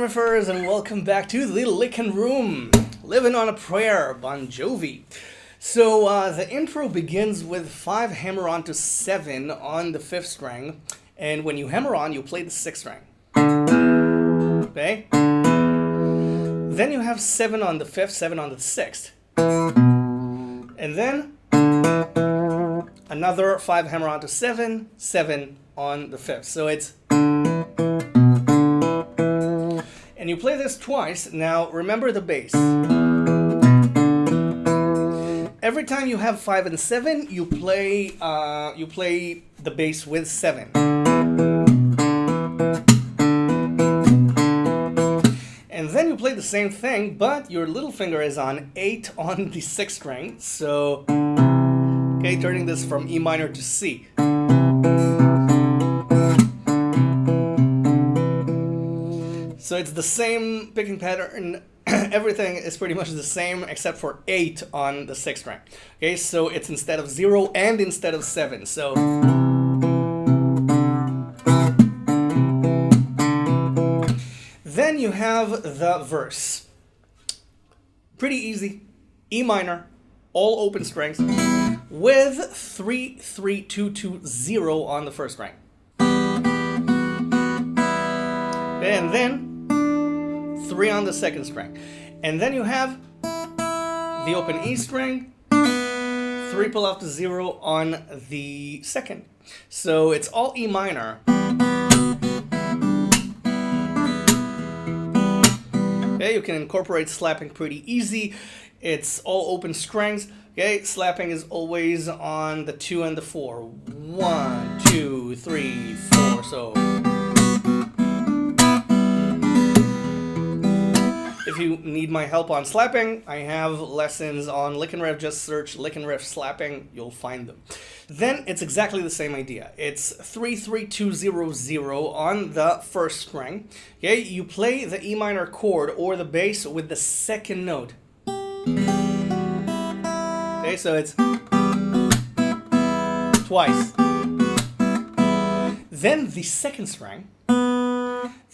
Licknriffers, and welcome back to the Lickin' Room. Living on a Prayer, Bon Jovi. So the intro begins with 5 hammer on to 7 on the 5th string, and when you hammer on, you play the 6th string. Okay? Then you have 7 on the 5th, 7 on the 6th. And then another 5 hammer on to 7, 7 on the 5th. So it's... And you play this twice. Now remember the bass. Every time you have 5 and 7, you play the bass with 7. And then you play the same thing, but your little finger is on 8 on the 6th string. So, okay, turning this from E minor to C. So it's the same picking pattern. Everything is pretty much the same except for 8 on the 6th string. Okay, so it's instead of 0 and instead of 7. So then you have the verse. Pretty easy. E minor, all open strings, with 3 3 2 2 0 on the 1st string. And then 3 on the 2nd string. And then you have the open E string, 3 pull off to 0 on the 2nd. So it's all E minor. Okay, you can incorporate slapping pretty easy. It's all open strings. Okay, slapping is always on the 2 and the 4. 1, 2, 3, 4. So if you need my help on slapping, I have lessons on Licknriff. Just search Licknriff slapping, you'll find them. Then it's exactly the same idea. It's 3 3 2 0 0 on the 1st string. Okay, you play the E minor chord or the bass with the 2nd note. Okay, so it's twice. Then the 2nd string.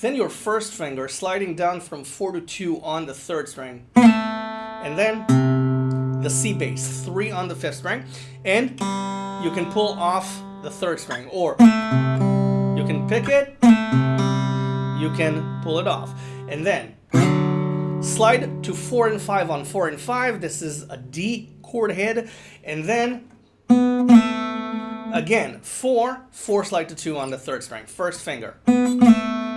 Then your 1st finger sliding down from 4 to 2 on the 3rd string. And then the C bass, 3 on the 5th string. And you can pull off the 3rd string. Or you can pick it, you can pull it off. And then slide to 4 and 5 on 4 and 5. This is a D chord head. And then again, 4 slide to 2 on the 3rd string, 1st finger.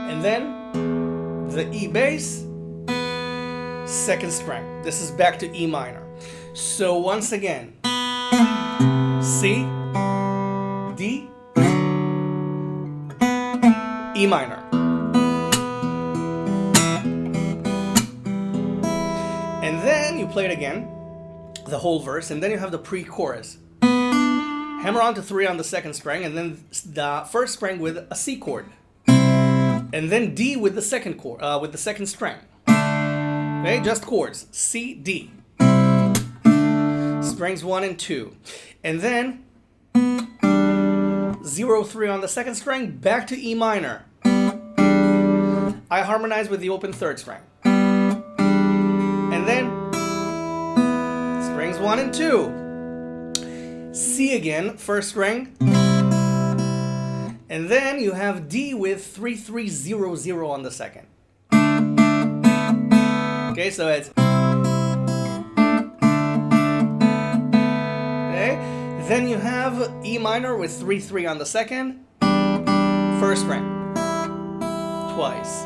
And then the E bass, 2nd string. This is back to E minor. So once again, C, D, E minor. And then you play it again, the whole verse, and then you have the pre-chorus. Hammer on to 3 on the 2nd string, and then the 1st string with a C chord. And then D with the 2nd chord, with the 2nd string. Okay, just chords. C, D. Strings 1 and 2. And then 0 3 on the 2nd string, back to E minor. I harmonize with the open 3rd string. And then strings 1 and 2. C again, 1st string. And then you have D with 3 3 0 0 on the 2nd. Okay, so it's... Okay, then you have E minor with 3 3 on the 2nd, 1st string, twice.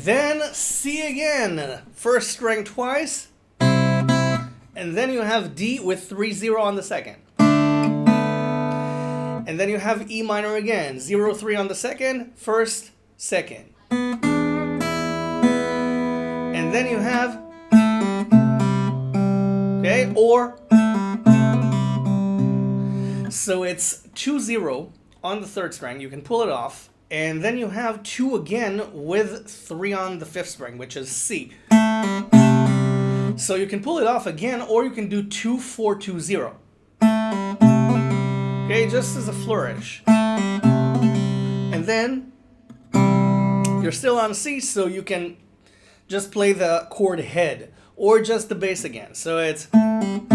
Then C again, 1st string twice. And then you have D with 3 0 on the 2nd. And then you have E minor again, 0 3 on the 2nd, 1st, 2nd. And then you have, okay, or, so it's 2 0 on the 3rd string, you can pull it off, and then you have 2 again with 3 on the 5th string, which is C. So you can pull it off again, or you can do 2 4 2 0. Okay, just as a flourish. And then you're still on C, so you can just play the chord head or just the bass again. So it's, and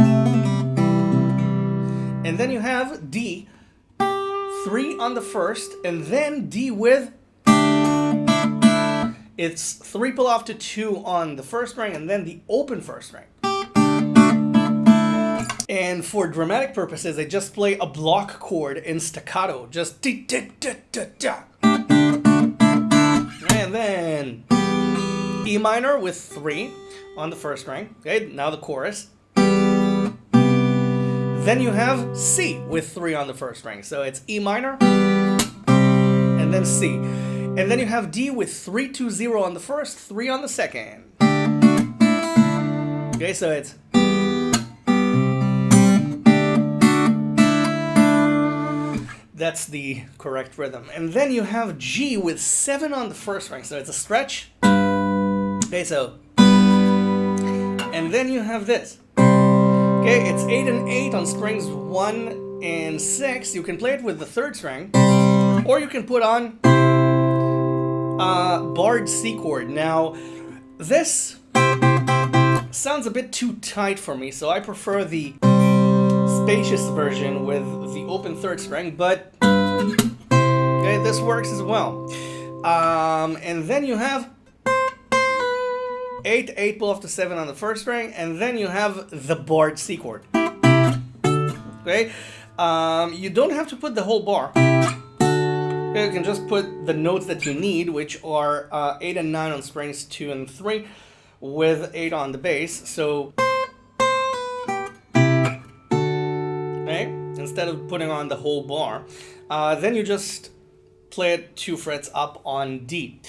then you have D, 3 on the first, and then D with, it's 3 pull off to 2 on the first string, and then the open first string. And for dramatic purposes, I just play a block chord in staccato, just da da da da da. And then E minor with 3 on the first string. Okay, now the chorus. Then you have C with 3 on the first string. So it's E minor and then C. And then you have D with 3 2 0 on the first, 3 on the second. Okay, so it's, that's the correct rhythm. And then you have G with 7 on the first string. So it's a stretch. Okay, so, and then you have this. Okay, it's 8 and 8 on strings 1 and 6. You can play it with the third string, or you can put on barred C chord. Now, this sounds a bit too tight for me, so I prefer the spacious version with the open third string, but okay, this works as well. And then you have 8 8 pull off to 7 on the first string, and then you have the barred C chord. Okay, you don't have to put the whole bar. Okay, you can just put the notes that you need, which are 8 and 9 on strings 2 and 3, with 8 on the bass. So, okay, instead of putting on the whole bar, then you just play it 2 frets up on D.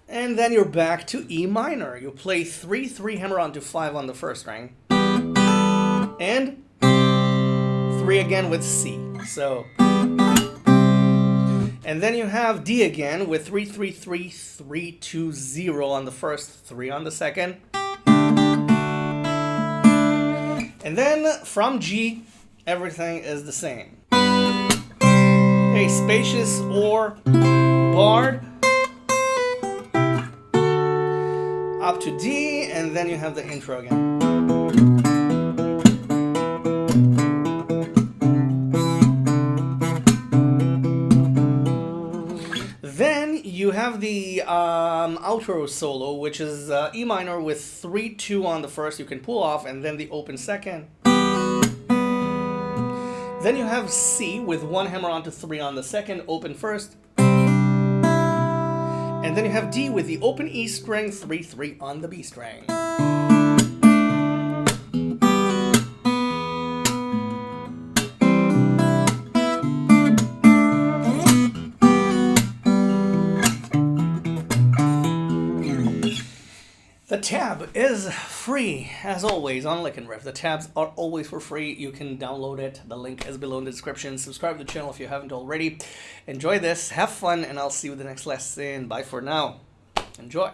And then you're back to E minor. You play 3 3 hammer onto 5 on the first string, and 3 again with C. So, and then you have D again with 3 3 3 3 2 0 on the first, 3 on the second. And then from G, everything is the same. Okay, spacious or barred. Up to D, and then you have the intro again. Then you have the outro solo, which is E minor with 3 2 on the first, you can pull off, and then the open second. Then you have C with 1 hammer onto 3 on the second, open first. And then you have D with the open E string, 3 3 on the B string. The tab is free, as always, on Licknriff. The tabs are always for free. You can download it. The link is below in the description. Subscribe to the channel if you haven't already. Enjoy this, have fun, and I'll see you in the next lesson. Bye for now. Enjoy.